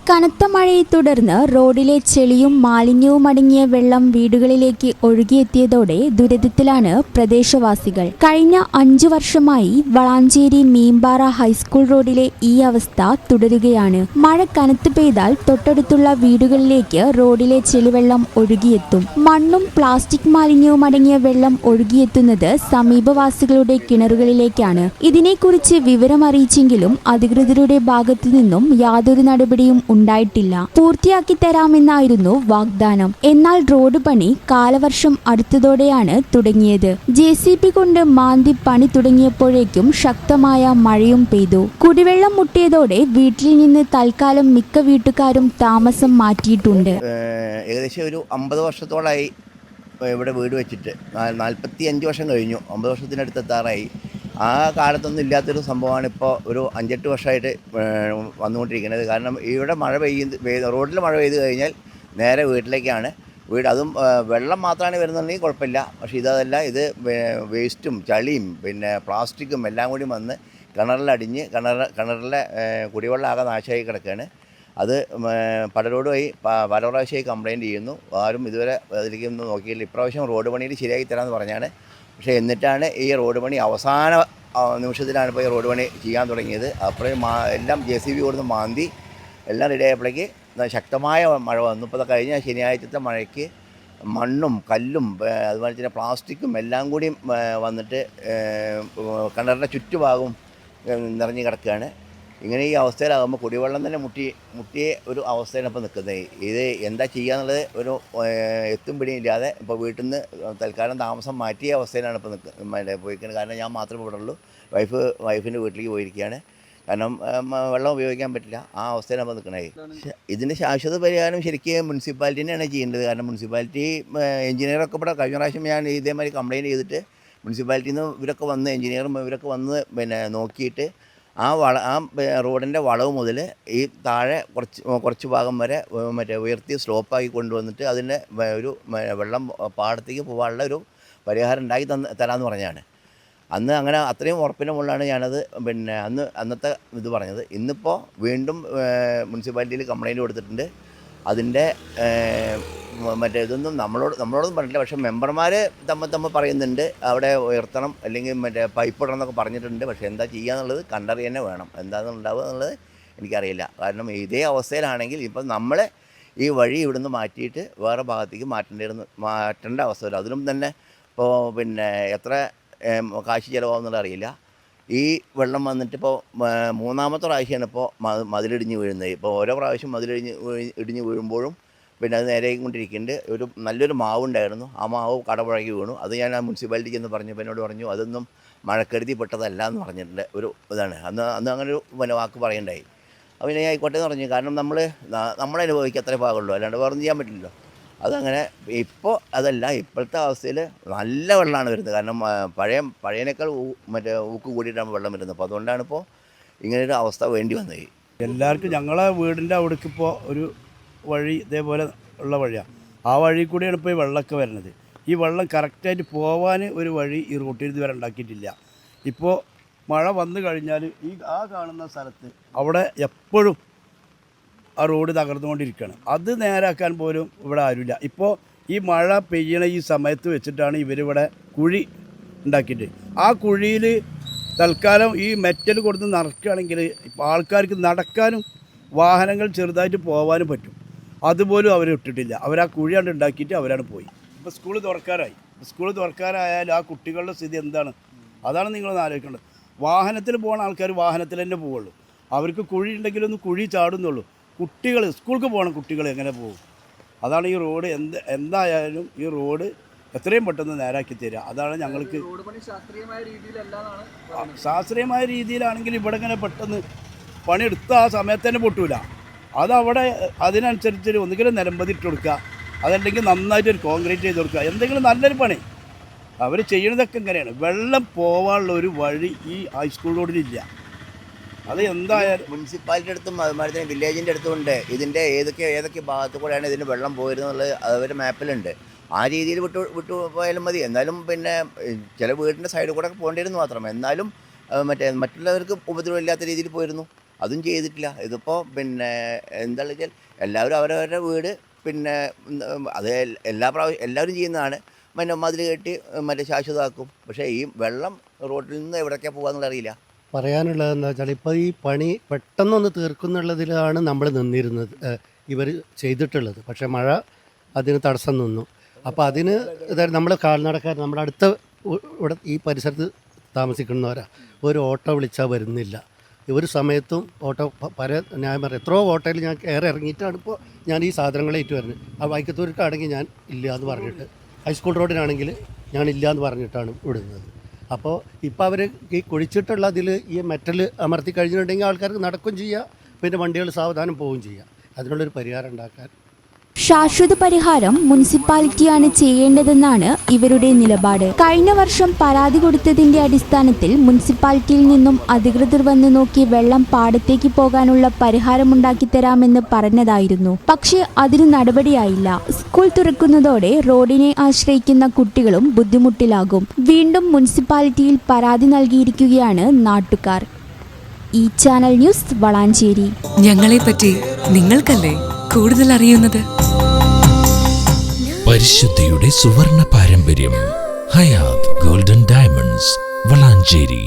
കനത്ത മഴയെ തുടർന്ന് റോഡിലെ ചെളിയും മാലിന്യവും അടങ്ങിയ വെള്ളം വീടുകളിലേക്ക് ഒഴുകിയെത്തിയതോടെ ദുരിതത്തിലാണ് പ്രദേശവാസികൾ. കഴിഞ്ഞ 5 വർഷമായി വളാഞ്ചേരി മീമ്പാറ ഹൈസ്കൂൾ റോഡിലെ ഈ അവസ്ഥ തുടരുകയാണ്. മഴ കനത്ത് പെയ്താൽ തൊട്ടടുത്തുള്ള വീടുകളിലേക്ക് റോഡിലെ ചെളിവെള്ളം ഒഴുകിയെത്തും. മണ്ണും പ്ലാസ്റ്റിക് മാലിന്യവും അടങ്ങിയ വെള്ളം ഒഴുകിയെത്തുന്നത് സമീപവാസികളുടെ കിണറുകളിലേക്കാണ്. ഇതിനെക്കുറിച്ച് വിവരമറിയിച്ചെങ്കിലും അധികൃതരുടെ ഭാഗത്തു നിന്നും യാതൊരു നടപടിയും ഉണ്ടായിട്ടില്ല. പൂർത്തിയാക്കി തരാമെന്നായിരുന്നു വാഗ്ദാനം. എന്നാൽ റോഡ് പണി കാലവർഷം അടുത്തതോടെയാണ് തുടങ്ങിയത്. JCB കൊണ്ട് മാന്തി പണി തുടങ്ങിയപ്പോഴേക്കും ശക്തമായ മഴയും പെയ്തു. കുടിവെള്ളം മുട്ടിയതോടെ വീട്ടിൽ നിന്ന് തൽക്കാലം മിക്ക വീട്ടുകാരും താമസം മാറ്റിയിട്ടുണ്ട്. ഏകദേശം ഒരു 50 വർഷത്തോളായി ഇവിടെ വീട് വെച്ചിട്ട്. 45 വർഷം കഴിഞ്ഞു. 50 വർഷത്തിനടുത്ത് എത്താറായി. ആ കാലത്തൊന്നും ഇല്ലാത്തൊരു സംഭവമാണ് ഇപ്പോൾ ഒരു 5-8 വർഷമായിട്ട് വന്നുകൊണ്ടിരിക്കുന്നത്. കാരണം ഇവിടെ റോഡിൽ മഴ പെയ്ത് കഴിഞ്ഞാൽ നേരെ വീട്ടിലേക്കാണ് വീട്. അതും വെള്ളം മാത്രമാണ് വരുന്നുണ്ടെങ്കിൽ കുഴപ്പമില്ല. പക്ഷേ ഇതല്ല, ഇത് വേസ്റ്റും ചളിയും പിന്നെ പ്ലാസ്റ്റിക്കും എല്ലാം കൂടി വന്ന് കിണറിലടിഞ്ഞ് കിണറിലെ കുടിവെള്ളം ആകെ നാശമായി കിടക്കുകയാണ്. അത് പലരോടുമായി പല പ്രാവശ്യമായി കംപ്ലയിൻറ്റ് ചെയ്യുന്നു. ആരും ഇതുവരെ അതിലേക്കൊന്നും നോക്കിയില്ല. ഇപ്രാവശ്യം റോഡ് പണിയിൽ ശരിയാക്കി തരാമെന്ന് പറഞ്ഞാണ്. പക്ഷേ എന്നിട്ടാണ് ഈ റോഡ് പണി അവസാന നിമിഷത്തിലാണ് ഇപ്പോൾ ഈ റോഡ് പണി ചെയ്യാൻ തുടങ്ങിയത്. അപ്പോഴും എല്ലാം JCB കൊടുത്ത് മാന്തി എല്ലാം റെഡി ആയപ്പോഴേക്ക് ശക്തമായ മഴ വന്നു. ഇപ്പോൾ കഴിഞ്ഞ ശനിയാഴ്ചത്തെ മഴയ്ക്ക് മണ്ണും കല്ലും അതുപോലെ തന്നെ പ്ലാസ്റ്റിക്കും എല്ലാം കൂടി വന്നിട്ട് കിണറിൻ്റെ ചുറ്റുഭാഗവും നിറഞ്ഞു കിടക്കുകയാണ്. ഇങ്ങനെ ഈ അവസ്ഥയിലാകുമ്പോൾ കുടിവെള്ളം തന്നെ മുട്ടിയ ഒരു അവസ്ഥയാണ് ഇപ്പോൾ നിൽക്കുന്നത്. ഇത് എന്താ ചെയ്യുകയെന്നുള്ളത് ഒരു എത്തും പിടിയില്ലാതെ ഇപ്പോൾ വീട്ടിൽ നിന്ന് തൽക്കാലം താമസം മാറ്റിയ അവസ്ഥയിലാണ് ഇപ്പോൾ പോയിരിക്കുന്നത്. കാരണം ഞാൻ മാത്രമേ ഇവിടെ ഉള്ളൂ. വൈഫിൻ്റെ വീട്ടിലേക്ക് പോയിരിക്കുകയാണ്. കാരണം വെള്ളം ഉപയോഗിക്കാൻ പറ്റില്ല. ആ അവസ്ഥയിലാണ് ഇപ്പോൾ നിൽക്കുന്നത്. ഇതിന് ശാശ്വത പരിഹാരം ശരിക്കും മുനിസിപ്പാലിറ്റി തന്നെയാണ് ചെയ്യേണ്ടത്. കാരണം മുനിസിപ്പാലിറ്റി എഞ്ചിനീയറൊക്കെ ഇവിടെ കഴിഞ്ഞ പ്രാവശ്യം ഞാൻ ഇതേമാതിരി കംപ്ലയിൻറ്റ് ചെയ്തിട്ട് മുനിസിപ്പാലിറ്റിയിൽ നിന്ന് ഇവരൊക്കെ വന്ന് എഞ്ചിനീയറും ഇവരൊക്കെ വന്ന് നോക്കിയിട്ട് ആ റോഡിൻ്റെ വളവ് മുതൽ ഈ താഴെ കുറച്ച് ഭാഗം വരെ ഉയർത്തി സ്ലോപ്പാക്കി കൊണ്ടുവന്നിട്ട് അതിൻ്റെ ഒരു വെള്ളം പാടത്തേക്ക് പോകാനുള്ള ഒരു പരിഹാരം ഉണ്ടാക്കി തരാമെന്ന് പറഞ്ഞാണ്. അന്ന് അങ്ങനെ അത്രയും ഉറപ്പിൻ്റെ മുകളിലാണ് ഞാനത് അന്നത്തെ ഇത് പറഞ്ഞത്. ഇന്നിപ്പോൾ വീണ്ടും മുനിസിപ്പാലിറ്റിയിൽ കംപ്ലയിൻറ്റ് കൊടുത്തിട്ടുണ്ട്. അതിൻ്റെ ഇതൊന്നും നമ്മളോടൊന്നും പറഞ്ഞില്ല. പക്ഷേ മെമ്പർമാർ തമ്മിൽ പറയുന്നുണ്ട് അവിടെ ഉയർത്തണം അല്ലെങ്കിൽ പൈപ്പ് ഇടണം എന്നൊക്കെ പറഞ്ഞിട്ടുണ്ട്. പക്ഷേ എന്താ ചെയ്യുക എന്നുള്ളത് കണ്ടറിയ തന്നെ വേണം. എന്താണെന്നുണ്ടാവുക എന്നുള്ളത് എനിക്കറിയില്ല. കാരണം ഇതേ അവസ്ഥയിലാണെങ്കിൽ ഇപ്പം നമ്മൾ ഈ വഴി ഇവിടുന്ന് മാറ്റിയിട്ട് വേറെ ഭാഗത്തേക്ക് മാറ്റേണ്ട അവസ്ഥ വരും. അതിനും തന്നെ ഇപ്പോൾ എത്ര കാശ് ചിലവാകുന്നുള്ളത് അറിയില്ല. ഈ വെള്ളം വന്നിട്ട് ഇപ്പോൾ 3ാമത്തെ പ്രാവശ്യമാണ് ഇപ്പോൾ മതിലിടിഞ്ഞ് വീഴുന്നത്. ഇപ്പോൾ ഓരോ പ്രാവശ്യം ഇടിഞ്ഞ് വീഴുമ്പോഴും അത് നേരെക്കൊണ്ടിരിക്കുന്നുണ്ട്. നല്ലൊരു മാവുണ്ടായിരുന്നു. ആ മാവ് കടപുഴകി വീണു. അത് ഞാൻ ആ മുനിസിപ്പാലിറ്റിക്ക് എന്ന് പറഞ്ഞപ്പോൾ എന്നോട് പറഞ്ഞു അതൊന്നും മഴക്കെടുതി പെട്ടതല്ല എന്ന് പറഞ്ഞിട്ടുണ്ട്. ഒരു ഇതാണ് അന്ന് അങ്ങനെ ഒരു വാക്ക് പറയണ്ടായി. അപ്പോൾ ഞാൻ ആയിക്കോട്ടെ എന്ന് പറഞ്ഞു. കാരണം നമ്മൾ അനുഭവിക്കുക അത്രേ ഭാഗമുള്ളൂ, അല്ലാണ്ട് വേറൊന്നും ചെയ്യാൻ പറ്റില്ലല്ലോ. അതങ്ങനെ ഇപ്പോൾ അതല്ല. ഇപ്പോഴത്തെ അവസ്ഥയിൽ നല്ല വെള്ളമാണ് വരുന്നത്. കാരണം പഴയനേക്കാൾ ഊക്ക് കൂടിയിട്ടാണ് വെള്ളം വരുന്നത്. അപ്പോൾ അതുകൊണ്ടാണ് ഇപ്പോൾ ഇങ്ങനൊരു അവസ്ഥ വേണ്ടി വന്നത്. എല്ലാവർക്കും ഞങ്ങളെ വീടിൻ്റെ അവിടേക്ക് ഇപ്പോൾ ഒരു വഴി ഇതേപോലെ ഉള്ള വഴിയാണ്. ആ വഴി കൂടിയാണ് ഇപ്പോൾ ഈ വെള്ളമൊക്കെ വരുന്നത്. ഈ വെള്ളം കറക്റ്റായിട്ട് പോകാൻ ഒരു വഴി ഈ റൂട്ടിൽ ഇതുവരെ ഉണ്ടാക്കിയിട്ടില്ല. ഇപ്പോൾ മഴ വന്നു കഴിഞ്ഞാൽ ആ കാണുന്ന സ്ഥലത്ത് അവിടെ എപ്പോഴും ആ റോഡ് തകർന്നുകൊണ്ടിരിക്കുകയാണ്. അത് നേരാക്കാൻ പോലും ഇവിടെ ആരുമില്ല. ഇപ്പോൾ ഈ മഴ പെയ്യണ ഈ സമയത്ത് വെച്ചിട്ടാണ് ഇവരിവിടെ കുഴി ഉണ്ടാക്കിയിട്ട് ആ കുഴിയിൽ തൽക്കാലം ഈ മെറ്റൽ കൊടുത്ത് നിറക്കുകയാണെങ്കിൽ ഇപ്പോൾ ആൾക്കാർക്ക് നടക്കാനും വാഹനങ്ങൾ ചെറുതായിട്ട് പോകാനും പറ്റും. അതുപോലും അവർ ഇട്ടിട്ടില്ല. അവർ ആ കുഴിയാണ്ട് ഉണ്ടാക്കിയിട്ട് അവരാണ് പോയി. ഇപ്പോൾ സ്കൂൾ തുറക്കാറായാലും ആ കുട്ടികളുടെ സ്ഥിതി എന്താണ്? അതാണ് നിങ്ങളൊന്ന് ആലോചിക്കേണ്ടത്. വാഹനത്തിൽ പോകുന്ന ആൾക്കാർ വാഹനത്തിൽ തന്നെ പോവുള്ളൂ. അവർക്ക് കുഴി ഉണ്ടെങ്കിലൊന്ന് കുഴി ചാടുന്നുള്ളൂ. കുട്ടികൾ സ്കൂൾക്ക് പോകുന്ന കുട്ടികൾ എങ്ങനെ പോകും? അതാണ് ഈ റോഡ് എന്തായാലും ഈ റോഡ് എത്രയും പെട്ടെന്ന് നേരാക്കി തരിക. അതാണ് ഞങ്ങൾക്ക്. ശാസ്ത്രീയമായ രീതിയിലാണെങ്കിൽ ഇവിടെ ഇങ്ങനെ പെട്ടെന്ന് പണിയെടുത്ത ആ സമയത്ത് തന്നെ പൊട്ടൂല. അതവിടെ അതിനനുസരിച്ച് ഒന്നുകിലും നിലമ്പതിട്ട് കൊടുക്കുക, അതല്ലെങ്കിൽ നന്നായിട്ടൊരു കോൺക്രീറ്റ് ചെയ്ത് കൊടുക്കുക, എന്തെങ്കിലും നല്ലൊരു പണി അവർ ചെയ്യണതൊക്കെ ഇങ്ങനെയാണ്. വെള്ളം പോകാനുള്ള ഒരു വഴി ഈ ഹൈസ്കൂൾ റോഡിലില്ല. അത് എന്തായാലും മുനിസിപ്പാലിറ്റി അടുത്തും അതുമാതിരി തന്നെ വില്ലേജിൻ്റെ അടുത്തുമുണ്ട്. ഇതിൻ്റെ ഏതൊക്കെ ഭാഗത്തു കൂടെയാണ് ഇതിന് വെള്ളം പോയിരുന്നുള്ളത് അവരുടെ മാപ്പിലുണ്ട്. ആ രീതിയിൽ വിട്ടു പോയാലും മതി. എന്നാലും ചില വീടിൻ്റെ സൈഡിൽ കൂടെ പോകേണ്ടിയിരുന്നു മാത്രം. എന്നാലും മറ്റുള്ളവർക്ക് ഉപദ്രവമില്ലാത്ത രീതിയിൽ പോയിരുന്നു. അതും ചെയ്തിട്ടില്ല. ഇതിപ്പോൾ പിന്നെ എന്താണെന്ന് വെച്ചാൽ എല്ലാവരും അവരവരുടെ വീട് പിന്നെ അത് എല്ലാവരും ചെയ്യുന്നതാണ്. പിന്നെ മതിൽ കെട്ടി മറ്റേ ശാശ്വതമാക്കും. പക്ഷേ ഈ വെള്ളം റോഡിൽ നിന്ന് എവിടേക്കാണ് പോകാമെന്നുള്ള അറിയില്ല. പറയാനുള്ളത് എന്താ വെച്ചാൽ ഇപ്പോൾ ഈ പണി പെട്ടെന്നൊന്ന് തീർക്കുന്നുള്ളതിലാണ് നമ്മൾ നിന്നിരുന്നത്, ഇവർ ചെയ്തിട്ടുള്ളത്. പക്ഷേ മഴ അതിന് തടസ്സം നിന്നു. അപ്പോൾ അതിന് അതായത് നമ്മൾ കാൽനടക്കാർ നമ്മുടെ അടുത്ത ഇവിടെ ഈ പരിസരത്ത് താമസിക്കുന്നവരാ, ഒരു ഓട്ടോ വിളിച്ചാൽ വരുന്നില്ല. ഒരു സമയത്തും ഓട്ടോ ഞാൻ പറയാം എത്രയോ ഓട്ടോയിൽ ഞാൻ കയറി ഇറങ്ങിയിട്ടാണ് ഇപ്പോൾ ഞാൻ ഈ സാധനങ്ങളേറ്റ് വരുന്നത്. ആ വൈക്കത്തൂർക്കാണെങ്കിൽ ഞാൻ ഇല്ല എന്ന് പറഞ്ഞിട്ട്, ഹൈസ്കൂൾ റോഡിനാണെങ്കിൽ ഞാൻ ഇല്ല എന്ന് പറഞ്ഞിട്ടാണ് വിടുന്നത്. അപ്പോൾ ഇപ്പോൾ അവർ ഈ കുഴിച്ചിട്ടുള്ള അതിൽ ഈ മെറ്റൽ അമർത്തി കഴിഞ്ഞിട്ടുണ്ടെങ്കിൽ ആൾക്കാർക്ക് നടക്കുകയും ചെയ്യുക, പിന്നെ വണ്ടികൾ സാവധാനം പോവുകയും ചെയ്യുക. അതിനുള്ളൊരു പരിഹാരം ഉണ്ടാക്കാൻ ശാശ്വത പരിഹാരം മുനിസിപ്പാലിറ്റിയാണ് ചെയ്യേണ്ടതെന്നാണ് ഇവരുടെ നിലപാട്. കഴിഞ്ഞ വർഷം പരാതി കൊടുത്തതിന്റെ അടിസ്ഥാനത്തിൽ മുനിസിപ്പാലിറ്റിയിൽ നിന്നും അധികൃതർ വന്ന് നോക്കി വെള്ളം പാടത്തേക്ക് പോകാനുള്ള പരിഹാരമുണ്ടാക്കി തരാമെന്ന് പറഞ്ഞതായിരുന്നു. പക്ഷേ അതിന് നടപടിയായില്ല. സ്കൂൾ തുറക്കുന്നതോടെ റോഡിനെ ആശ്രയിക്കുന്ന കുട്ടികളും ബുദ്ധിമുട്ടിലാകും. വീണ്ടും മുനിസിപ്പാലിറ്റിയിൽ പരാതി നൽകിയിരിക്കുകയാണ് നാട്ടുകാർ. ഈ ചാനൽ ന്യൂസ് വളാഞ്ചേരി. ഞങ്ങളെപ്പറ്റി നിങ്ങൾക്കല്ലേ കൂടുതൽ അറിയുന്നത്? പരിശുദ്ധിയുടെ സുവർണ പാരമ്പര്യം. Hayath golden diamonds, Valanchery.